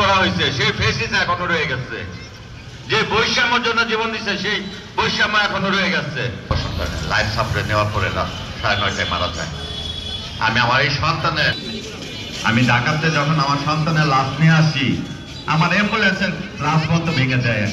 করা হয়েছে সেই ফেসিস এখনো রয়ে গেছে, যে বৈষম্যের জন্য জীবন দিচ্ছে সেই বৈষম্য এখনো রয়ে গেছে। লাইফ সাপোর্টে নেওয়ার পরে রাত 9:30টায় মারা যায়। আমি আমার এই সন্তানের, আমি ঢাকাতে যখন আমার সন্তানের লাশ নিয়ে আসি, আমার অ্যাম্বুলেন্সের রাজপথ ভেঙে যায়।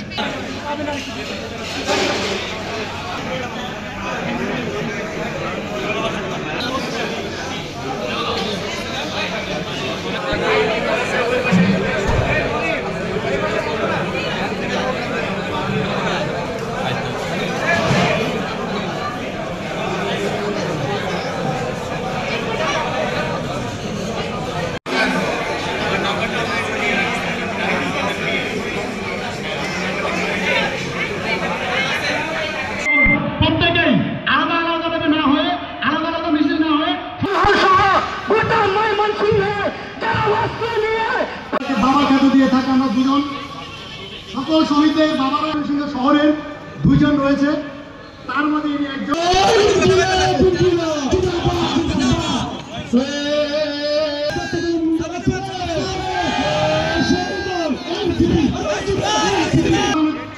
বাবা খ্যাত দিয়ে থাকে আমরা দুজন, সকল শহীদদের বাবারা শহরের 2 জন রয়েছে, তার মধ্যে ইনি একজন।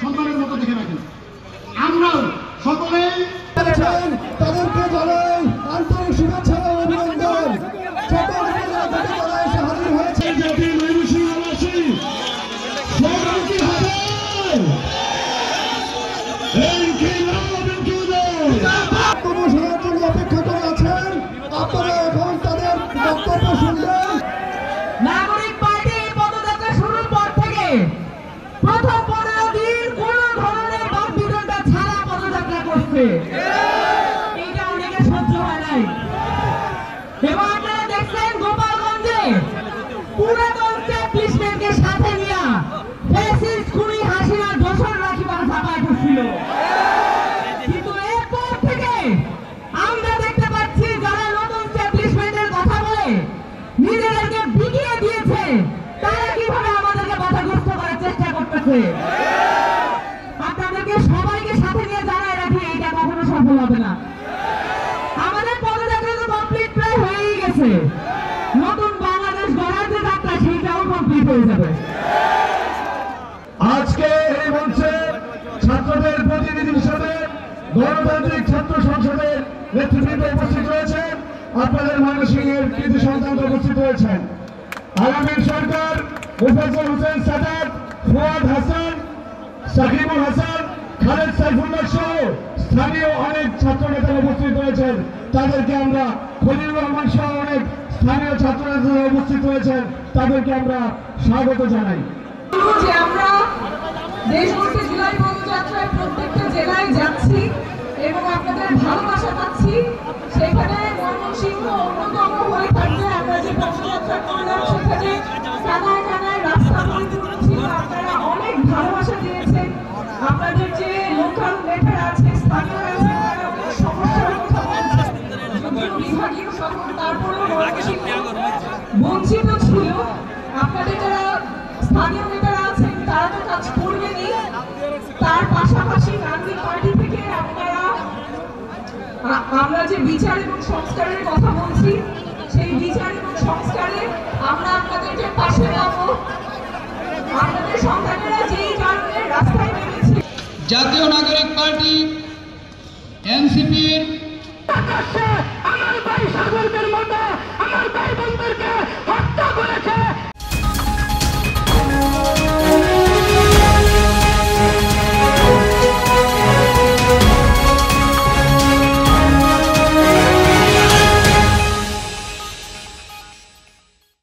সন্তানের মতো দেখে রাখেন। আমরা সকলেই তাদেরকে জানাই আন্তরিক শুভেচ্ছা ও অভিনন্দন। অপেক্ষা করে আছেন, আপনারা এখন তাদের বক্তব্য শুনবেন। নাগরিক পার্টি পদযাত্রা শুরুর পর থেকে প্রথম 15 দিন কোন ধরনের বাকবিতণ্ডা ছাড়া পদযাত্রা করছে, এটা অনেকে সহ্য হয় নাই। এবং আপনারা দেখছেন গোপালগঞ্জে পুরাতন চেকলিস্টকে সাথে নিয়ে ফ্যাসিস্ট খুনি হাসিনার দোসর রাখিবার ঝাঁপায় পড়ছিল। কিন্তু এরপর থেকে আমরা দেখতে পাচ্ছি যারা নতুন চেকলিস্টের কথা বলে নিজেদেরকে বিকিয়ে দিয়েছে, তারা কিভাবে আমাদেরকে বাধাগ্রস্ত করার চেষ্টা করতেছে। আপনাদেরকে সবাইকে সাথে নিয়ে জানাই রাখি, এটা কখনো সফল হবে না। আমাদের পদযাত্রা তো কমপ্লিট প্রায় হয়েই গেছে, নতুন বাংলাদেশ গড়ার যে যাত্রা সেইটাও কমপ্লিট হয়ে যাবে। আজকে এই মঞ্চে ছাত্রদের প্রতিনিধি হিসেবে গণতান্ত্রিক ছাত্র সংসদের নেতৃবৃন্দ উপস্থিত রয়েছেন, আপনাদের ময়মনসিংহের কৃতি সন্তান উপস্থিত রয়েছেন। আলামিন সরকার, মুফাজ্জল হোসেন সাদাত, ফুয়াদ হাসান, সাকিবুল হাসান, খালেদ সাইফুল্লাহ সহ স্থানীয় অনেক ছাত্র নেতা উপস্থিত রয়েছেন। তাদেরকে আমরা, খলিলুর রহমান সহ অনেক স্থানীয় ছাত্র নেতা উপস্থিত রয়েছেন, তাদেরকে আমরা স্বাগত জানাই। যে আমরা দেশব্যাপী জুলাই পদযাত্রায় প্রত্যেকটা জেলায় যাচ্ছি এবং আপনাদের ভালোবাসা পাচ্ছি, সেখানে ময়মনসিংহ অন্যতম হয়ে থাকবে। আমরা যে পদযাত্রা করলাম সেখানে কানায় কানায় রাস্তা পরিপূর্ণ ছিল, আপনারা অনেক ভালোবাসা দিয়েছেন। আপনাদের যে লোকাল নেতারা আছে, স্থানীয় আছে, তারা অনেক সমস্যার কথা বলছেন, যদিও বিভাগীয় শহর, তারপরেও ময়মনসিংহ বঞ্চিত ছিল। আপনাদের যারা স্থানীয় নেতারা আছেন তারা তো কাজ করবেনই, তার পাশাপাশি নাগরিক পার্টি থেকে আপনারা, আমরা যে বিচার এবং সংস্কারের কথা বলছি, সেই বিচার এবং সংস্কারে আমরা আপনাদেরকে পাশে পাবো। আপনাদের সন্তানেরা যেই কারণে রাস্তায় নেমেছে, জাতীয়